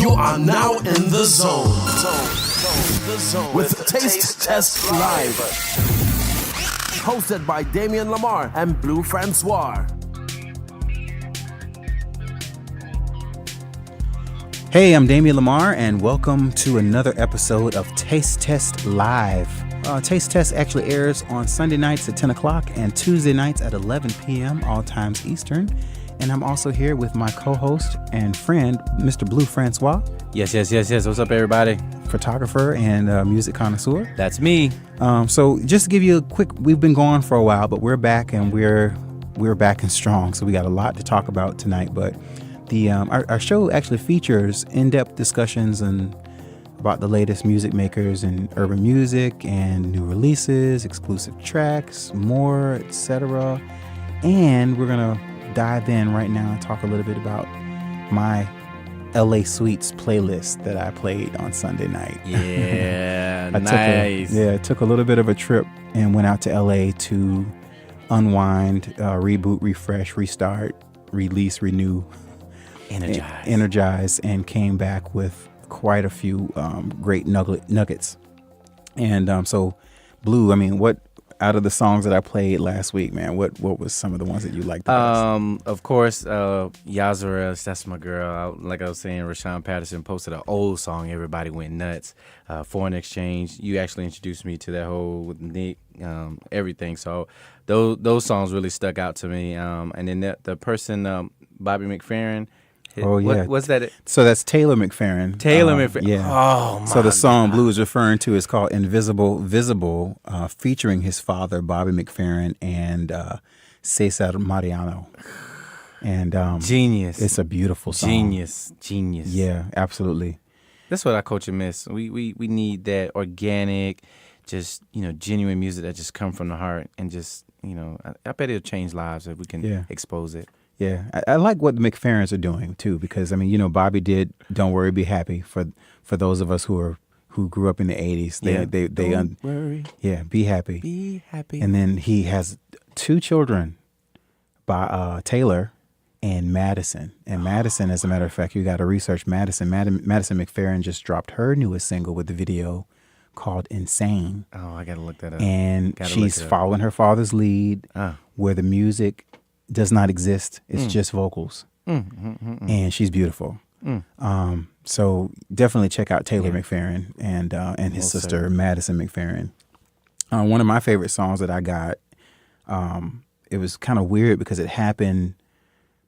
You are now in the zone. With Taste Test Live. Hosted by Damien, Lamar, and Blue Franswa. Hey, I'm Damien Lamar, and welcome to another episode of Taste Test Live. Taste Test actually airs on Sunday nights at 10 o'clock and Tuesday nights at 11 p.m., all times Eastern. And I'm also here with my co-host and friend, Mr. Blue Franswa. Yes. What's up, everybody? Photographer and music connoisseur. That's me. So just to give you a quick, we've been gone for a while, but we're back and we're back and strong. So we got a lot to talk about tonight. But the our show actually features in-depth discussions about the latest music makers in urban music and new releases, exclusive tracks, more, etc. And we're gonna dive in right now and talk a little bit about my LA Suites playlist that I played on Sunday night. Yeah, nice. Took a little bit of a trip and went out to LA to unwind, reboot, refresh, restart, release, renew, energize, and came back with quite a few great nuggets. And so, Blue, I mean, what out of the songs that I played last week, man, what was some of the ones that you liked the best? Of course, Yazarel, that's my girl. Like I was saying, Rashawn Patterson posted an old song, Everybody Went Nuts. Foreign Exchange, you actually introduced me to that whole with Nick, everything. So those songs really stuck out to me. And then the person, Bobby McFerrin. Oh, yeah. What's that? So that's Taylor McFerrin. McFerrin. Yeah. Oh, my So the song God. Blue is referring to is called Invisible Visible, featuring his father, Bobby McFerrin, and Cesar Mariano. And Genius. It's a beautiful song. Genius. Yeah, absolutely. That's what our culture miss. We need that organic, just, genuine music that just come from the heart and just, I bet it'll change lives if we can expose it. Yeah, I like what the McFerrins are doing too, because Bobby did "Don't Worry, Be Happy" for those of us who grew up in the '80s. Don't worry. Yeah, be happy. Be happy. And then he has two children, by Taylor and Madison. And Madison, as a matter of fact, you got to research Madison. Madison McFerrin just dropped her newest single with the video called "Insane." Oh, I gotta look that up. And she's following her father's lead, where the music does not exist. It's just vocals. And she's beautiful. So definitely check out Taylor McFerrin and his sister, Madison McFerrin. One of my favorite songs that I got, it was kind of weird because it happened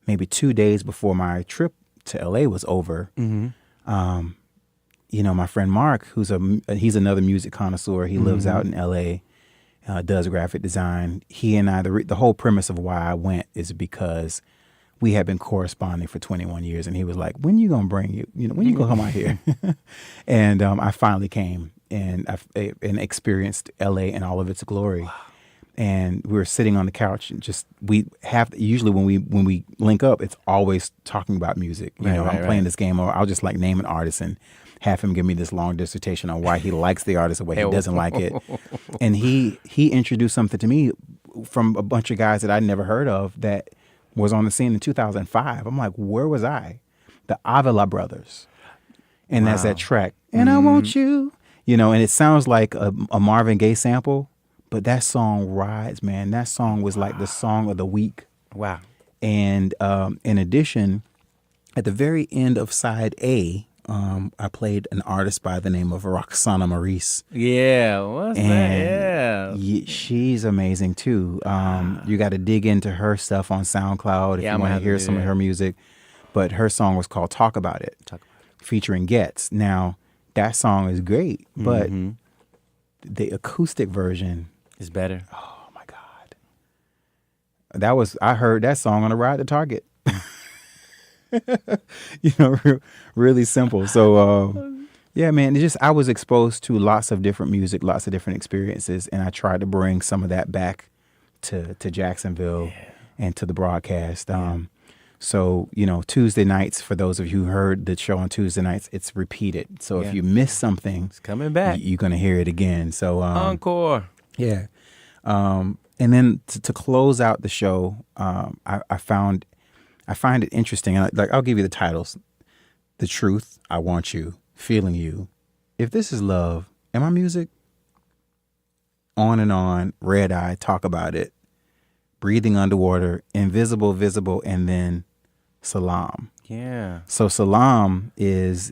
maybe 2 days before my trip to LA was over. My friend Mark, he's another music connoisseur. He lives out in LA. Does graphic design. He and I, the whole premise of why I went is because we had been corresponding for 21 years, and he was like, "When you gonna bring when you gonna come out here?" And I finally came and experienced LA in all of its glory. Wow. And we were sitting on the couch, and usually when we link up, it's always talking about music. I'm playing this game, or I'll just like name an artist and have him give me this long dissertation on why he likes the artist or why he doesn't like it. And he introduced something to me from a bunch of guys that I'd never heard of that was on the scene in 2005. I'm like, where was I? The Avila Brothers. And that's that track, "And I Want You," and it sounds like a Marvin Gaye sample, but that song rides, man. That song was like the song of the week. Wow. And in addition, at the very end of side A, I played an artist by the name of Roxana Maurice. Yeah, what's that? Yeah. She's amazing too. You got to dig into her stuff on SoundCloud if you want to hear some of her music. But her song was called Talk About It, featuring Getz. Now, that song is great, but the acoustic version is better. Oh, my God. I heard that song on a ride to Target. Really simple. So, yeah, man, I was exposed to lots of different music, lots of different experiences, and I tried to bring some of that back to Jacksonville and to the broadcast. So, Tuesday nights, for those of you who heard the show on Tuesday nights, it's repeated. So if you miss something, it's coming back. You're going to hear it again. So encore. Yeah. And then to close out the show, I find it interesting. I'll give you the titles. The Truth, I Want You, Feeling You, If This Is Love, and my music, On and On, Red Eye, Talk About It, Breathing Underwater, Invisible, Visible, and then Salam. Yeah. So Salam is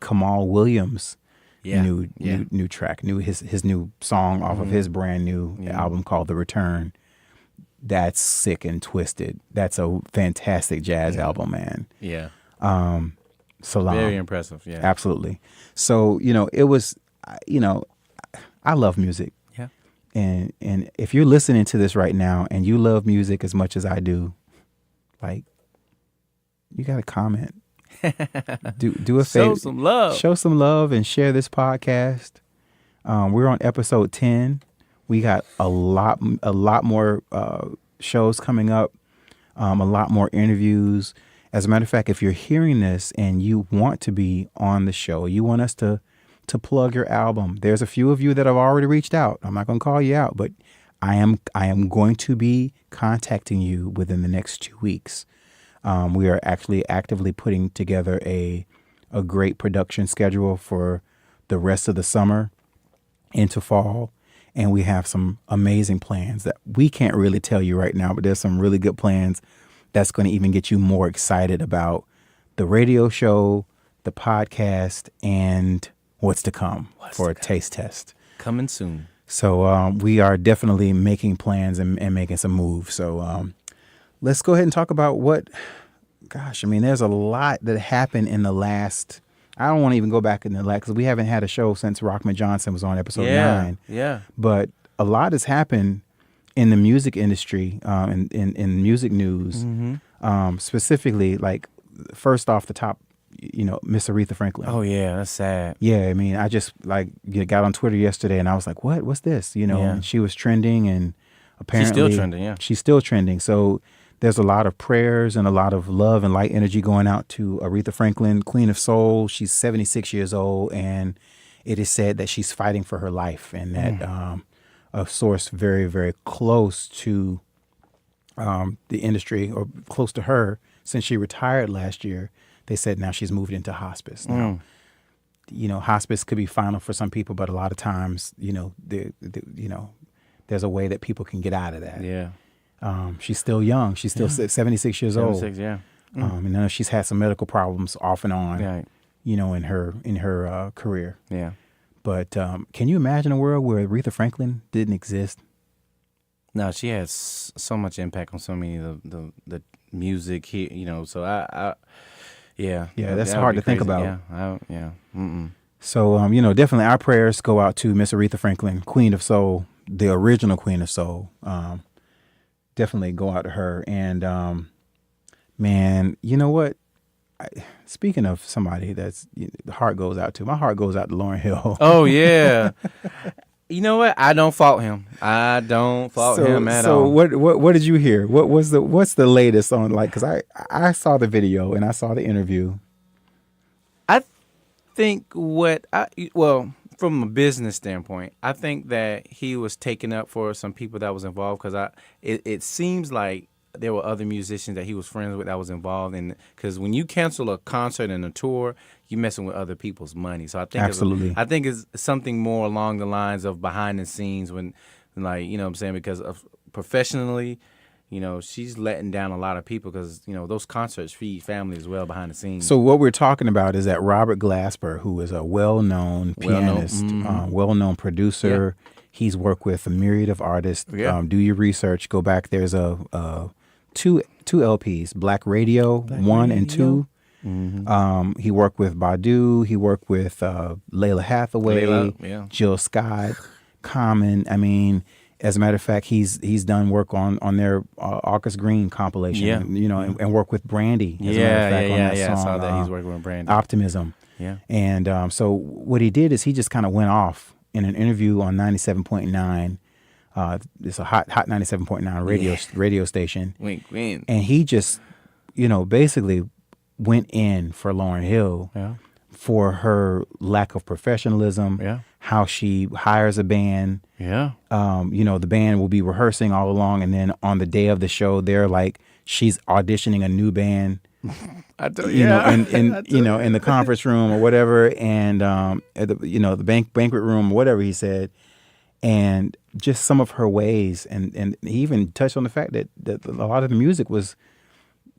Kamal Williams' Yeah. new track, his new song off of his brand new album called The Return. That's sick and twisted. That's a fantastic jazz album, man. Yeah. Salam. Very impressive. Yeah. Absolutely. So, it was, I love music. Yeah. And if you're listening to this right now and you love music as much as I do, like, you got to comment. Do a favor. Show some love. Show some love and share this podcast. We're on episode 10. We got a lot more shows coming up, a lot more interviews. As a matter of fact, if you're hearing this and you want to be on the show, you want us to plug your album, there's a few of you that have already reached out. I'm not going to call you out, but I am going to be contacting you within the next 2 weeks. We are actually actively putting together a great production schedule for the rest of the summer into fall. And we have some amazing plans that we can't really tell you right now, but there's some really good plans that's going to even get you more excited about the radio show, the podcast, and what's to come for a taste test. Coming soon. So we are definitely making plans and making some moves. So let's go ahead and talk about there's a lot that happened in the last, I don't want to even go back in the last, because we haven't had a show since Rockman Johnson was on episode 9. Yeah. But a lot has happened in the music industry, in music news, specifically, like, first off the top, Miss Aretha Franklin. Oh, yeah, that's sad. Yeah, I mean, I just, got on Twitter yesterday, and I was like, what's this? And she was trending, and apparently... She's still trending, yeah. She's still trending, so... There's a lot of prayers and a lot of love and light energy going out to Aretha Franklin, Queen of Soul. She's 76 years old, and it is said that she's fighting for her life, and that a source very, very close to the industry, or close to her, since she retired last year, they said now she's moved into hospice. Now, hospice could be final for some people, but a lot of times, there's a way that people can get out of that. Yeah. She's still young. She's still 76 years old. 76, yeah. And I know she's had some medical problems off and on, Right. in her career. Yeah. But can you imagine a world where Aretha Franklin didn't exist? No, she has so much impact on so many of the music here, so yeah. Yeah, that's that hard would to be think crazy. about. Yeah. Mm-mm. So, definitely our prayers go out to Miss Aretha Franklin, Queen of Soul, the original Queen of Soul. Definitely go out to her. And, man, you know what? Speaking of somebody that's the heart goes out to, my heart goes out to Lauryn Hill. Oh, yeah. You know what? I don't fault him. I don't fault him at all. So what did you hear? What's the latest on, because I saw the video and I saw the interview. I think from a business standpoint, I think that he was taking up for some people that was involved, because it seems like there were other musicians that he was friends with that was involved in, because when you cancel a concert and a tour, you're messing with other people's money. So I think absolutely, I think it's something more along the lines of behind the scenes, when, like, what I'm saying, because of professionally, she's letting down a lot of people, because, those concerts feed family as well behind the scenes. So what we're talking about is that Robert Glasper, who is a well-known pianist, well-known producer. Yeah. He's worked with a myriad of artists. Yeah. Do your research. Go back. There's two LPs, Black Radio 1 and 2. Mm-hmm. He worked with Badu. He worked with Layla Hathaway, Jill Scott, Common. I mean, as a matter of fact, he's done work on their Arcus Green compilation, and work with Brandy. As a matter of fact, on that song, I saw that he's working with Brandy. Optimism. Yeah. And so what he did is he just kind of went off in an interview on 97.9. It's a hot 97.9 radio station. Wink, wink. And he just, basically went in for Lauryn Hill for her lack of professionalism, how she hires a band. Yeah. The band will be rehearsing all along, and then on the day of the show, they're like, she's auditioning a new band you know, in you know, in the conference room or whatever, and at the, you know, the banquet room or whatever he said, and just some of her ways, and he even touched on the fact that a lot of the music was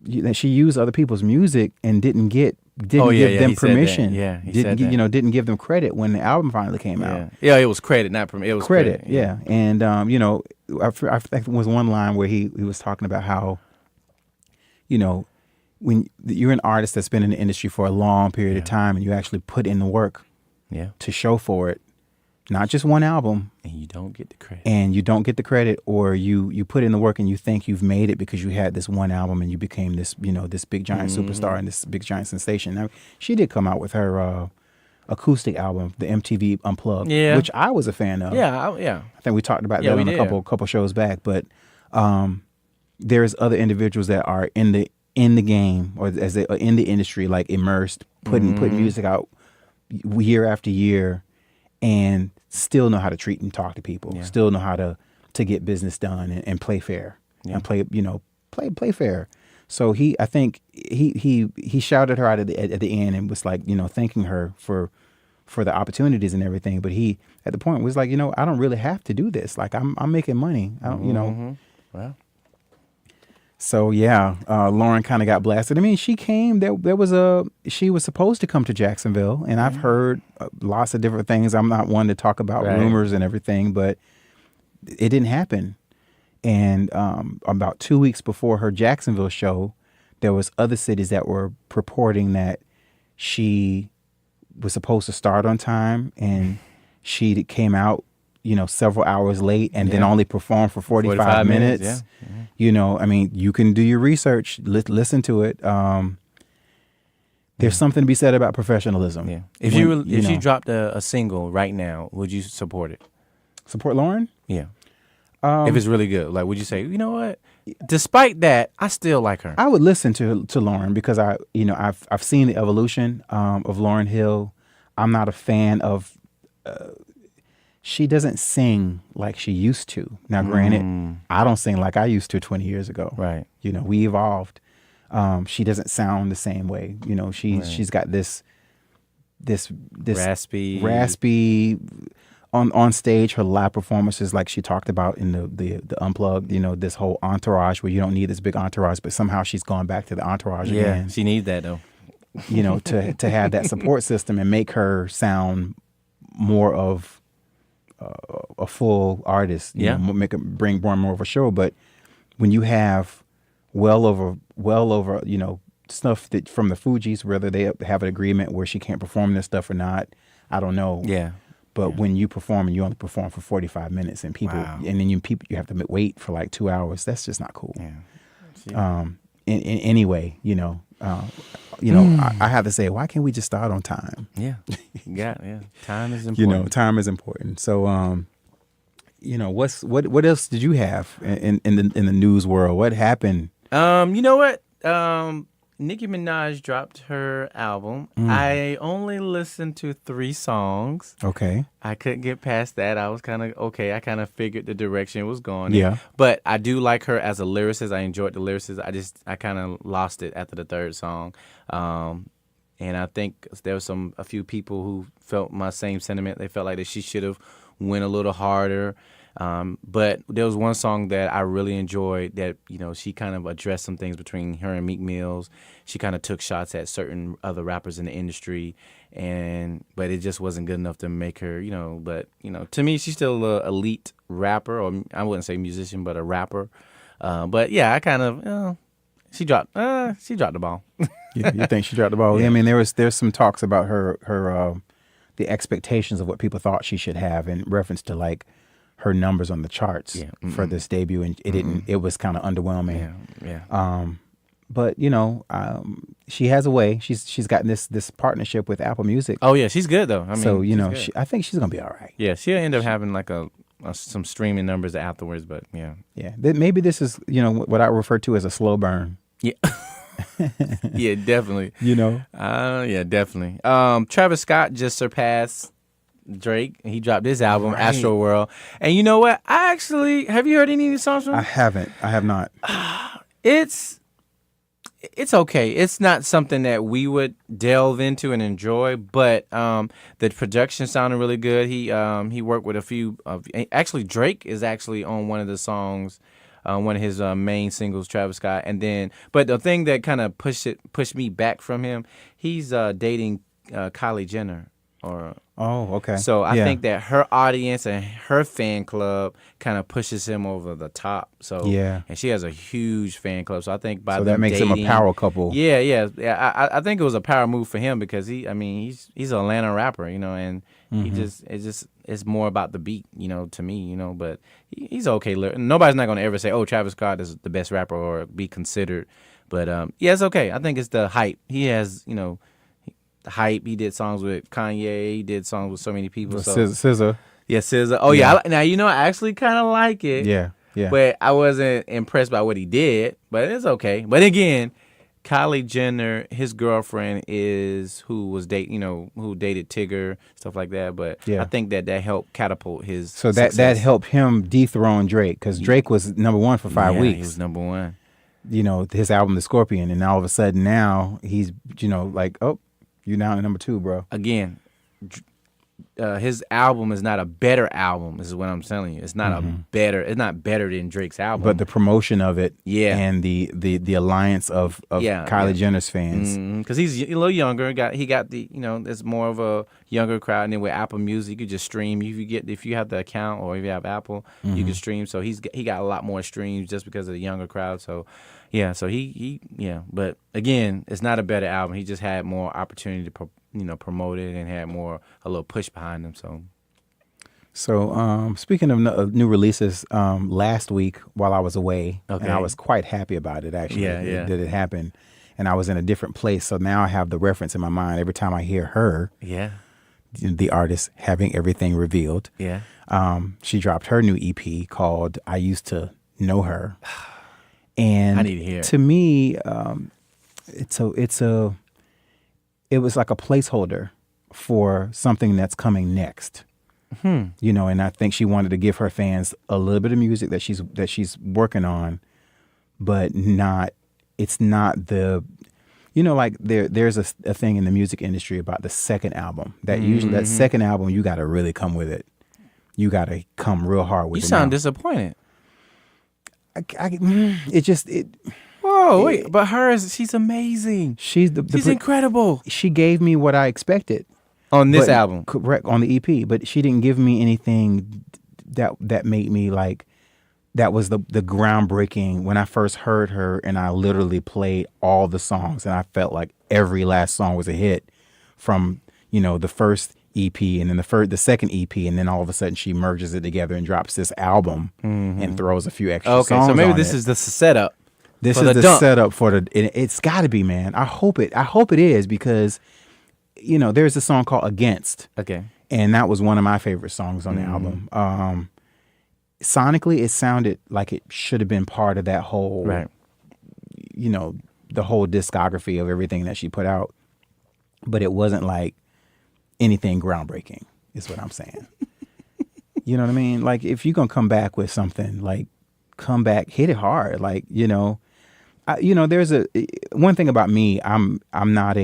that she used other people's music and didn't give them permission. Yeah, he said that. You know, didn't give them credit when the album finally came out. Yeah, it was credit, not permission. It was credit. Yeah, and you know, I think it was one line where he was talking about how, you know, when you're an artist that's been in the industry for a long period of time and you actually put in the work to show for it, not just one album, and you don't get the credit, or you put in the work and you think you've made it because you had this one album and you became this, you know, this big giant superstar and this big giant sensation. Now, she did come out with her acoustic album, the MTV Unplugged, which I was a fan of. I think we talked about that on a couple shows back. But there's other individuals that are in the game, or as they are in the industry, like immersed, putting music out year after year, and still know how to treat and talk to people, still know how to get business done and play fair and play fair. So I think he shouted her out at the end and was like, you know, thanking her for the opportunities and everything. But he at the point was like, you know, I don't really have to do this. Like I'm making money. I don't, you know. Well. So Lauryn kind of got blasted. I mean, she came. She was supposed to come to Jacksonville, and I've heard lots of different things. I'm not one to talk about rumors and everything, but it didn't happen. And about 2 weeks before her Jacksonville show, there was other cities that were purporting that she was supposed to start on time, and she came out, you know, several hours late, and then only performed for 45 minutes. Yeah. You know, I mean, you can do your research, listen to it. There's something to be said about professionalism. Yeah. If you dropped a single right now, would you support it? Support Lauryn? Yeah. If it's really good, like, would you say, you know what? Despite that, I still like her. I would listen to Lauryn because I've seen the evolution of Lauryn Hill. I'm not a fan of. She doesn't sing like she used to. Now, granted, I don't sing like I used to 20 years ago. Right. You know, we evolved. She doesn't sound the same way. You know, she's got this raspy on stage. Her live performances, like she talked about in the Unplugged. You know, this whole entourage where you don't need this big entourage, but somehow she's gone back to the entourage again. She needs that though. You know, to have that support system and make her sound more of a full artist, you know, make it bring more of a show. But when you have well over, you know, stuff that from the Fugees, whether they have an agreement where she can't perform this stuff or not, I don't know. Yeah. But when you perform and you only perform for 45 minutes and people, and then you have to wait for like 2 hours, that's just not cool. Yeah. In any way, you know. I have to say, why can't we just start on time? Yeah. Time is important. You know, time is important. So, you know, what else did you have in the news world? What happened? You know what? Nicki Minaj dropped her album. I only listened to 3 songs. Okay. I couldn't get past that. I was kind of okay. I kind of figured the direction it was going. Yeah. But I do like her as a lyricist. I enjoyed the lyricist. I kind of lost it after the 3rd song. And I think there was a few people who felt my same sentiment. They felt like that she should have went a little harder. But there was one song that I really enjoyed that, you know, she kind of addressed some things between her and Meek Mills. She kind of took shots at certain other rappers in the industry, but it just wasn't good enough to make her, you know, but, you know, to me, she's still an elite rapper, or I wouldn't say musician, but a rapper. But yeah, I kind of, she dropped the ball. You think she dropped the ball? Yeah. I mean, there's some talks about her the expectations of what people thought she should have in reference to like her numbers on the charts for this debut, and it was kind of underwhelming. But you know, she has a way. She's got this partnership with Apple Music. Oh yeah, she's good though. I mean, so you know, I think she's gonna be all right. Yeah, she'll end up having like some streaming numbers afterwards. But yeah. Maybe this is, you know, what I refer to as a slow burn. Yeah. Yeah, definitely. You know. Yeah, definitely. Travis Scott just surpassed Drake. He dropped his album, Astro World. And you know what? Have you heard any of these songs from him? I haven't. I have not. It's okay. It's not something that we would delve into and enjoy, but the production sounded really good. He worked with a few of actually Drake is actually on one of the songs, one of his main singles, Travis Scott, and then but the thing that kind of pushed me back from him, he's dating Kylie Jenner. Or Oh, okay. so I Yeah. think that her audience and her fan club kind of pushes him over the top. So Yeah. and she has a huge fan club. So I think by So them that makes him a dating- power couple. Yeah. I think it was a power move for him because he's an Atlanta rapper, and it's more about the beat, to me, but he's okay. Nobody's not gonna ever say, oh, Travis Scott is the best rapper or be considered, but yeah, it's okay. I think it's the hype he has, the hype. He did songs with Kanye. He did songs with so many people. So SZA. yeah, SZA. Oh yeah. Now I actually kind of like it. Yeah. Yeah. But I wasn't impressed by what he did. But it's okay. But again, Kylie Jenner, his girlfriend is who dated Tigger, stuff like that. But Yeah. I think that helped catapult his. So that success. helped him dethrone Drake because Drake was number 1 for 5 Yeah, weeks. He was number 1. His album The Scorpion, and all of a sudden now he's like, oh, you're now at number 2, bro. Again, his album is not a better album. This is what I'm telling you. It's not It's not better than Drake's album. But the promotion of it, Yeah. and the alliance of Kylie Jenner's fans. Because he's a little younger. He got the it's more of a younger crowd. And then with Apple Music, you could just stream. If you have the account or if you have Apple, you can stream. So he got a lot more streams just because of the younger crowd. So yeah, so he. But again, it's not a better album. He just had more opportunity to promote it and had a little push behind him. So speaking of new releases, last week while I was away, Okay. and I was quite happy about it actually. Yeah. That it happened, and I was in a different place. So now I have the reference in my mind every time I hear her, Yeah. the artist, having everything revealed. Yeah. She dropped her new EP called "I Used to Know Her," and I need to hear it. to me, it was like a placeholder for something that's coming next. And I think she wanted to give her fans a little bit of music that she's working on, but it's not the, like there's a thing in the music industry about the second album that usually that second album, you got to really come with it. You got to come real hard with it. You sound now. disappointed. Whoa, wait, but she's amazing. She's She's incredible She gave me what I expected. on this But- album. Correct, on the EP, but she didn't give me anything that made me like, that was the groundbreaking when I first heard her, and I literally played all the songs and I felt like every last song was a hit from, the first EP and then the second EP, and then all of a sudden she merges it together and drops this album and throws a few extra Okay, songs so maybe on this it. is the setup. This for is the dump. setup for it's got to be, man. I hope it is, because there's a song called Against, Okay. and that was one of my favorite songs on the album. Sonically, it sounded like it should have been part of that whole, Right. The whole discography of everything that she put out, but it wasn't like anything groundbreaking, is what I'm saying. You know what I mean? Like, if you're gonna come back with something, like, come back, hit it hard. Like, there's one thing about me. I'm not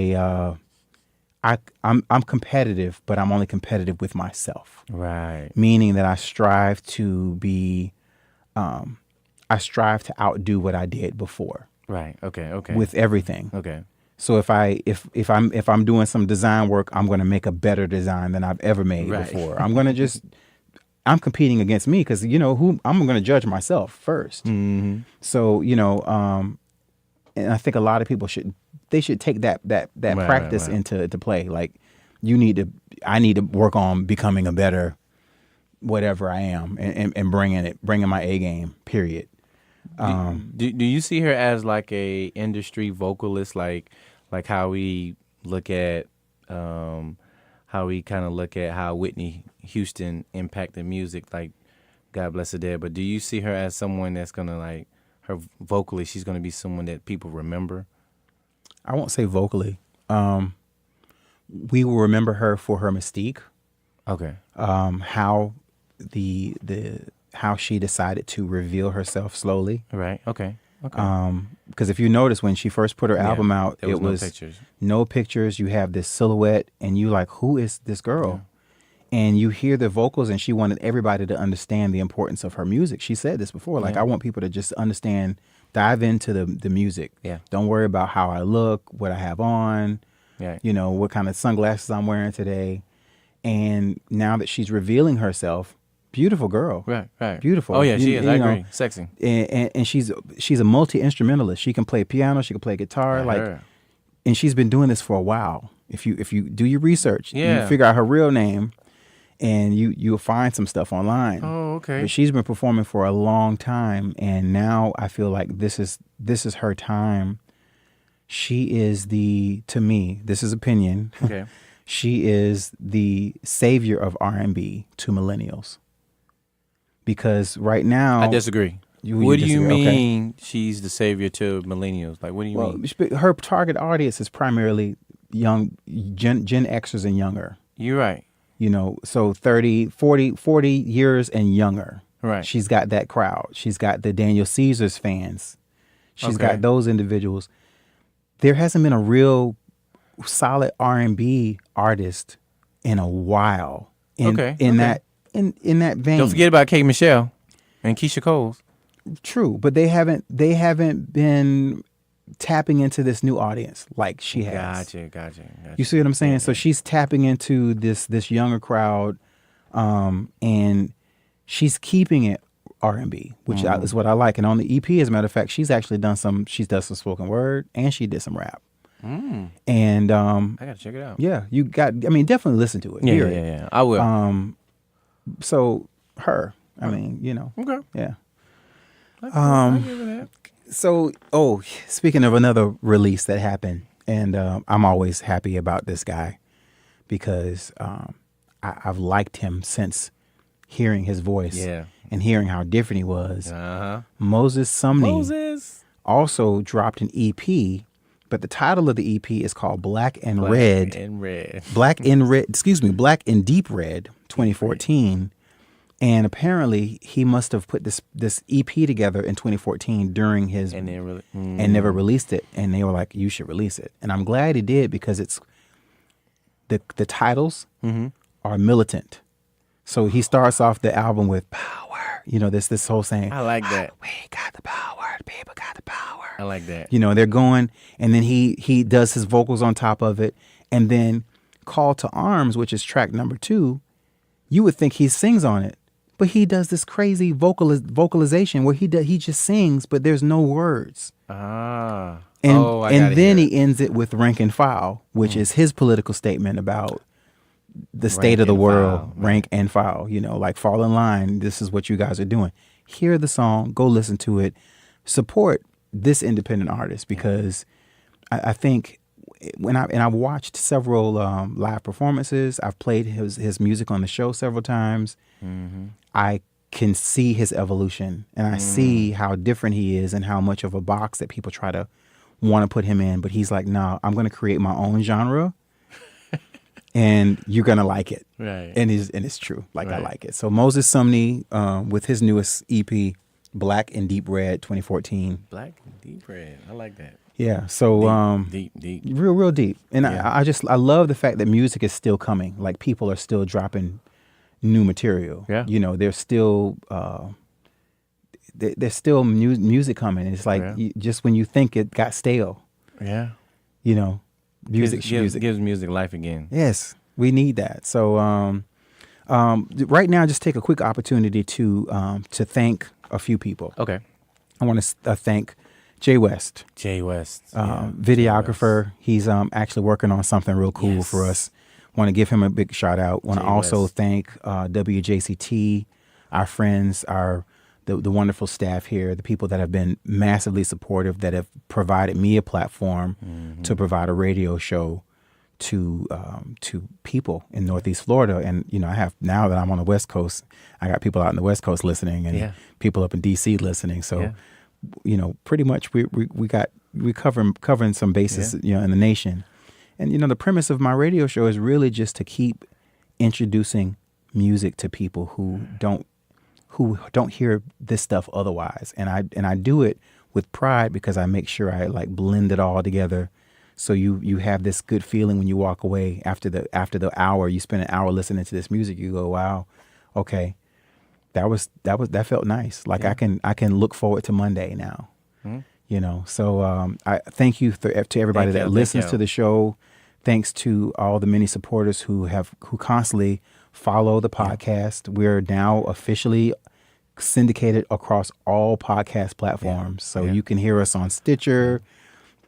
I'm competitive, but I'm only competitive with myself. Right. Meaning that I strive to outdo what I did before Right. Okay. with everything. Okay. So if I'm doing some design work, I'm going to make a better design than I've ever made Right. before. I'm competing against me, because who I'm going to judge myself first. Mm-hmm. So and I think a lot of people should take that practice right. into play. Like, I need to work on becoming a better whatever I am, and bringing my A game. Period. Do you see her as like a industry vocalist, like how we look at how Whitney Houston impacted music, like God bless her dead, but do you see her as someone that's gonna, like, her vocally, she's gonna be someone that people remember? I won't say vocally. We will remember her for her mystique. Okay. How she decided to reveal herself slowly. Right. Okay. Okay. Because if you notice when she first put her album out, there it was no pictures. no pictures. You have this silhouette, and you like, who is this girl? And you hear the vocals, and she wanted everybody to understand the importance of her music. She said this before, like, I want people to just understand, dive into the music. Yeah. Don't worry about how I look, what I have on, Yeah. you know, what kind of sunglasses I'm wearing today. And now that she's revealing herself, beautiful girl. Right. Beautiful. Oh yeah, she is. You I know, agree. Sexy. and she's a multi-instrumentalist. She can play piano, she can play guitar, and she's been doing this for a while. If you do your research, you figure out her real name, and you'll find some stuff online. Oh, okay. But she's been performing for a long time, and now I feel like this is her time. She is to me, this is opinion. Okay. She is the savior of R&B to millennials. Because right now, I disagree. What do you mean she's the savior to millennials? Like, what do you mean? Her target audience is primarily young Gen Xers and younger. You're right. You know, so 30, 40 years and younger. Right. She's got that crowd. She's got the Daniel Caesar's fans. She's got those individuals. There hasn't been a real solid R&B artist in a while in that vein. Don't forget about K. Michelle and Keisha Cole. True, but they haven't been tapping into this new audience like she has. Gotcha. You see what I'm saying? Yeah. So she's tapping into this younger crowd, and she's keeping it R&B, which is what I like. And on the EP, as a matter of fact, she's actually done some spoken word, and she did some rap. And I gotta check it out. yeah, definitely listen to it. Hear it. Yeah. I will. So her, I mean, you know, Okay. yeah. I give her that. So, speaking of another release that happened, and I'm always happy about this guy because I've liked him since hearing his voice and hearing how different he was. Moses Sumney also dropped an EP, but the title of the EP is called Black and Deep Red 2014. And apparently he must have put this EP together in 2014 during his and never released it. And they were like, you should release it. And I'm glad he did because it's the titles are militant. So he starts off the album with power. You know, this whole saying. I like that. We got the power. The people got the power. I like that. You know, they're going, and then he does his vocals on top of it. And then Call to Arms, which is track number 2, you would think he sings on it. But he does this crazy vocalization where he just sings, but there's no words. And then he ends it with rank and file, which is his political statement about the state of the world, rank and file. You know, like, fall in line. This is what you guys are doing. Hear the song, go listen to it, support this independent artist because I think I've watched several live performances. I've played his music on the show several times. I can see his evolution, and I see how different he is and how much of a box that people try to want to put him in. But he's like, no, I'm going to create my own genre, and you're going to like it. Right. And it's true. Like, I like it. So Moses Sumney with his newest EP, Black and Deep Red 2014. Black and Deep Red. I like that. Yeah. So deep. real deep. And I love the fact that music is still coming. Like, people are still dropping new material. Yeah. You know, there's still music coming. It's like just when you think it got stale. Yeah. You know, music gives music life again. Yes, we need that. So right now, just take a quick opportunity to thank a few people. Okay. I want to thank Jay West. Videographer. He's actually working on something real cool for us. Want to give him a big shout out. Want to also thank WJCT, our friends, the wonderful staff here, the people that have been massively supportive, that have provided me a platform to provide a radio show to people in Northeast Florida. And, you know, I have, now that I'm on the West Coast, I got people out in the West Coast listening and people up in DC listening. So, you know, pretty much we covering some bases, you know, in the nation. And, you know, the premise of my radio show is really just to keep introducing music to people who don't hear this stuff otherwise. And I do it with pride because I make sure I like blend it all together. So you have this good feeling when you walk away after the hour. You spend an hour listening to this music. You go, wow, okay, that felt nice. Like I can look forward to Monday now. You know. So I thank you to everybody that listens to the show. Thanks to all the many supporters who constantly follow the podcast. We're now officially syndicated across all podcast platforms. So you can hear us on Stitcher,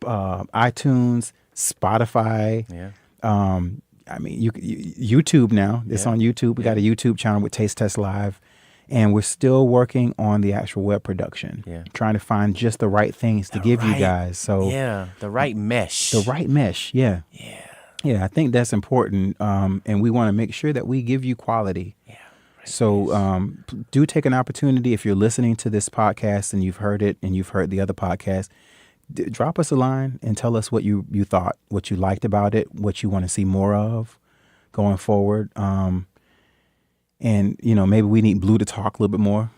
iTunes, Spotify. I mean, YouTube now. It's on YouTube. We got a YouTube channel with Taste Test Live. And we're still working on the actual web production. Trying to find just the right things to give you guys. So the right mesh. The right mesh, yeah. Yeah, I think that's important. And we want to make sure that we give you quality. So do take an opportunity if you're listening to this podcast and you've heard it and you've heard the other podcast, drop us a line and tell us what you thought, what you liked about it, what you want to see more of going forward. And, you know, maybe we need Blue to talk a little bit more.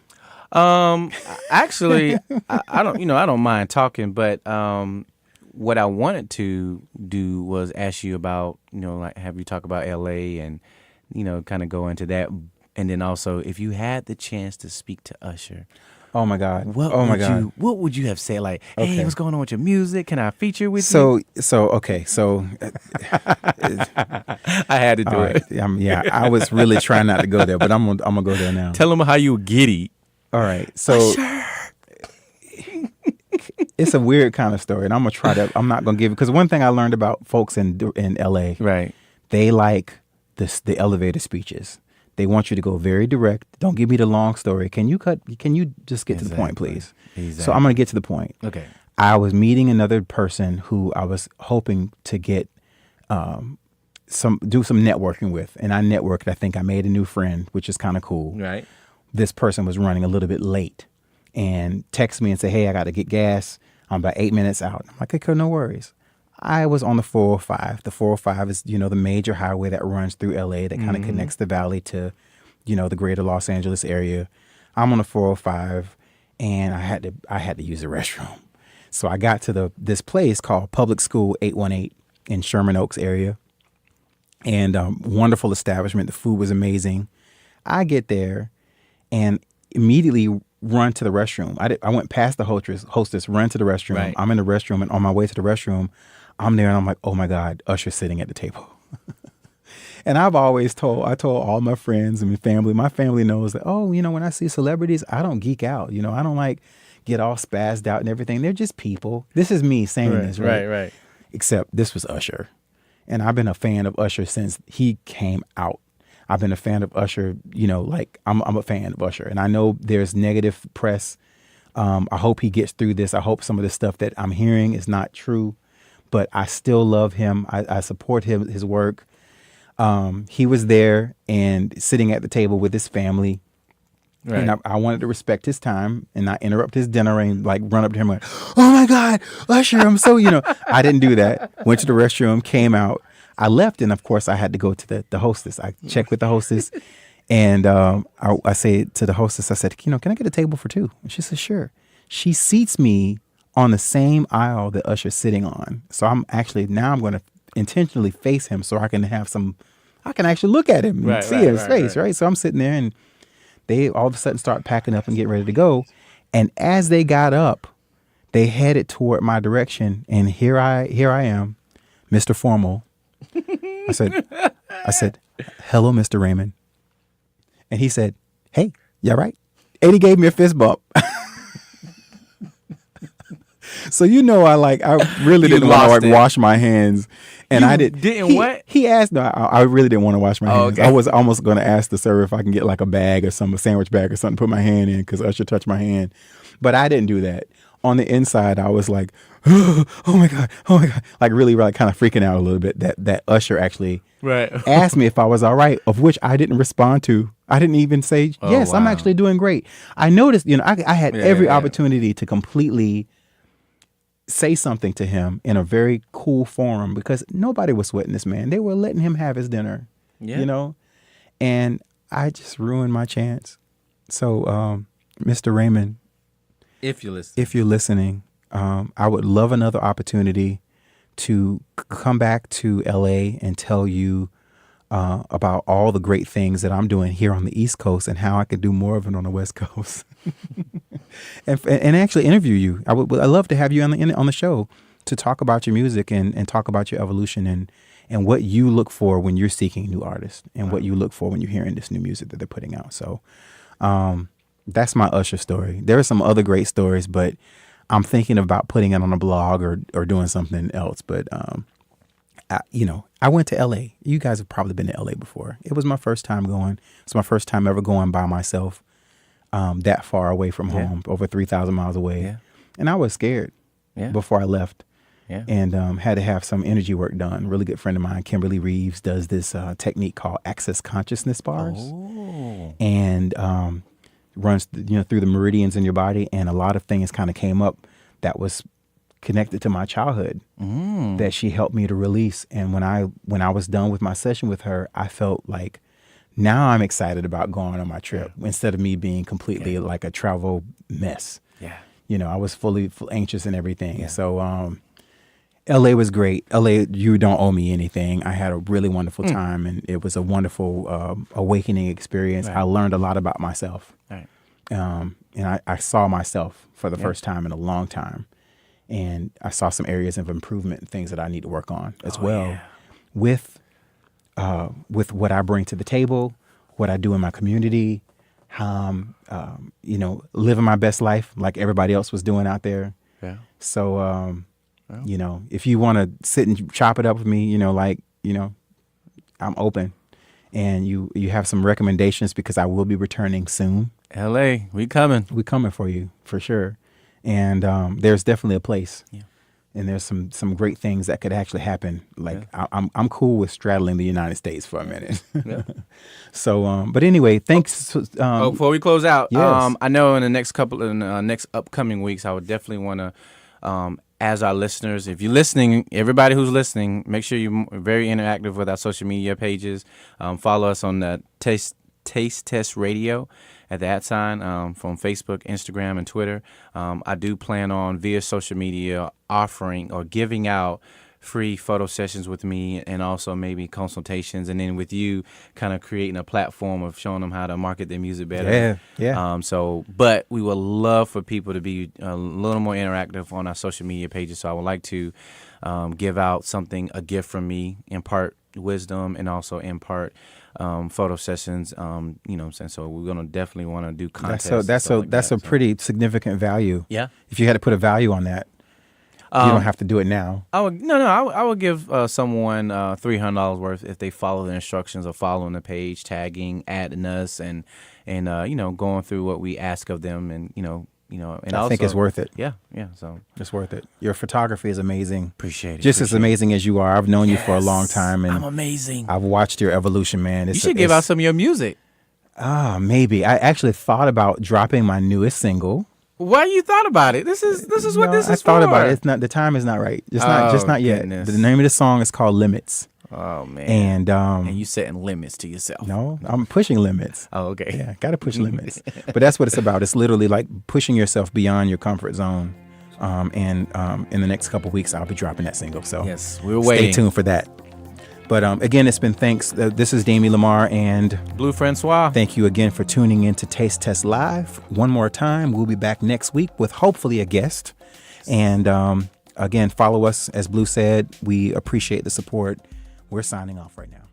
Actually, I don't mind talking, but what I wanted to do was ask you about, you know, like have you talk about LA and, you know, kind of go into that. And then also, if you had the chance to speak to Usher, oh my God, what would you have said? Like, hey, what's going on with your music? Can I feature with you? So I had to do it. I was really trying not to go there, but I'm gonna go there now. Tell them how you giddy. All right, so it's a weird kind of story, and I'm gonna try to. I'm not gonna give it because one thing I learned about folks in LA, right? They like the elevator speeches. They want you to go very direct. Don't give me the long story. Can you just get to the point, please? Exactly. So I'm going to get to the point. Okay. I was meeting another person who I was hoping to get do some networking with, and I networked. I think I made a new friend, which is kind of cool. Right. This person was running a little bit late and texted me and said, "Hey, I got to get gas. I'm about 8 minutes out." I'm like, "Okay, no worries." I was on the 405. The 405 is, you know, the major highway that runs through LA that kind of connects the valley to, you know, the greater Los Angeles area. I'm on the 405 and I had to use the restroom. So I got to this place called Public School 818 in Sherman Oaks area. And wonderful establishment. The food was amazing. I get there and immediately run to the restroom. I went past the hostess, run to the restroom. Right. I'm in the restroom, and on my way to the restroom, I'm there and I'm like, oh my God, Usher's sitting at the table. And I told all my friends and my family. My family knows that, oh, you know, when I see celebrities, I don't geek out. You know, I don't like get all spazzed out and everything. They're just people. This is me saying this, right? Right. Except this was Usher. And I've been a fan of Usher since he came out. I've been a fan of Usher, you know, like I'm a fan of Usher. And I know there's negative press. I hope he gets through this. I hope some of the stuff that I'm hearing is not true. But I still love him. I support his work. He was there and sitting at the table with his family. Right. And I wanted to respect his time and not interrupt his dinner and like run up to him and like, oh my God, Usher, I'm so, you know. I didn't do that. Went to the restroom, came out. I left, and of course I had to go to the hostess. I checked with the hostess, and I said to the hostess, I said, you know, can I get a table for two? And she said, sure. She seats me on the same aisle that Usher's sitting on. So I'm going to intentionally face him so I can actually look at him and see his face, right? So I'm sitting there, and they all of a sudden start packing up and getting ready to go. And as they got up, they headed toward my direction, and here I am, Mr. Formal. I said, hello, Mr. Raymond. And he said, hey, you all right? And he gave me a fist bump. So, you know, I really didn't want to wash my hands. And I didn't what? He asked, no, I really didn't want to wash my hands. Okay. I was almost going to ask the server if I can get like a bag or a sandwich bag or something, put my hand in because Usher touched my hand. But I didn't do that. On the inside, I was like, oh my God, like really kind of freaking out a little bit that Usher actually asked me if I was all right, of which I didn't respond to. I didn't even say, yes, wow. I'm actually doing great. I noticed, you know, I had every opportunity to completely say something to him in a very cool forum because nobody was sweating this man. They were letting him have his dinner, you know, and I just ruined my chance. So, Mr. Raymond, If you listen. if you're listening, I would love another opportunity to come back to LA and tell you about all the great things that I'm doing here on the East Coast and how I could do more of it on the West Coast, and actually interview you. I'd love to have you on the show to talk about your music and talk about your evolution and what you look for when you're seeking new artists and what you look for when you're hearing this new music that they're putting out. So that's my Usher story. There are some other great stories, but I'm thinking about putting it on a blog or doing something else. But I went to LA. You guys have probably been to LA before. It was my first time going. It's my first time ever going by myself that far away from home, over 3,000 miles away. Yeah. And I was scared before I left. Yeah. And had to have some energy work done. A really good friend of mine, Kimberly Reeves, does this technique called access consciousness bars. Oh. And runs through the meridians in your body. And a lot of things kind of came up that was connected to my childhood that she helped me to release. And when I was done with my session with her, I felt like now I'm excited about going on my trip instead of me being completely like a travel mess. Yeah. I was fully anxious and everything. Yeah. So LA was great. LA, you don't owe me anything. I had a really wonderful time, and it was a wonderful awakening experience. Right. I learned a lot about myself. Right. And I saw myself for the first time in a long time. And I saw some areas of improvement and things that I need to work on as well with what I bring to the table, what I do in my community, living my best life like everybody else was doing out there. Yeah. So, if you want to sit and chop it up with me, I'm open. And you have some recommendations because I will be returning soon. LA, we coming. We coming for you, for sure. And there's definitely a place. Yeah. And there's some great things that could actually happen. Like I'm cool with straddling the United States for a minute. Yeah. So, but anyway, thanks. Before we close out, yes. I know in the next upcoming weeks, I would definitely want to, as our listeners, if you're listening, everybody who's listening, make sure you're very interactive with our social media pages. Follow us on the Taste Test Radio at that sign from Facebook, Instagram, and Twitter. I do plan on via social media offering or giving out free photo sessions with me and also maybe consultations, and then with you kind of creating a platform of showing them how to market their music better. Yeah. But we would love for people to be a little more interactive on our social media pages. So I would like to give out a gift from me, impart wisdom, and also impart photo sessions. So we're gonna definitely want to do contests. That's a pretty significant value. Yeah. If you had to put a value on that, you don't have to do it now. I would give someone $300 worth if they follow the instructions of following the page, tagging, adding us, and going through what we ask of them, and and I think it's worth it. Yeah. So it's worth it. Your photography is amazing. Appreciate it. Just as amazing as you are. I've known you for a long time, and I'm amazing. I've watched your evolution, man. You should give out some of your music. Maybe. I actually thought about dropping my newest single. Why you thought about it? This is what this is for. I thought about it. It's not. The time is not right. It's not yet. Goodness. The name of the song is called Limits. Oh man. And you setting limits to yourself. No, I'm pushing limits. Oh, okay. Yeah, got to push limits. But that's what it's about. It's literally like pushing yourself beyond your comfort zone. In the next couple of weeks, I'll be dropping that single. So yes, we're waiting. Stay tuned for that. But again, it's been thanks. This is Damien Lamar and Blue Franswa. Thank you again for tuning in to Taste Test Live. One more time, we'll be back next week with hopefully a guest. And again, follow us. As Blue said, we appreciate the support. We're signing off right now.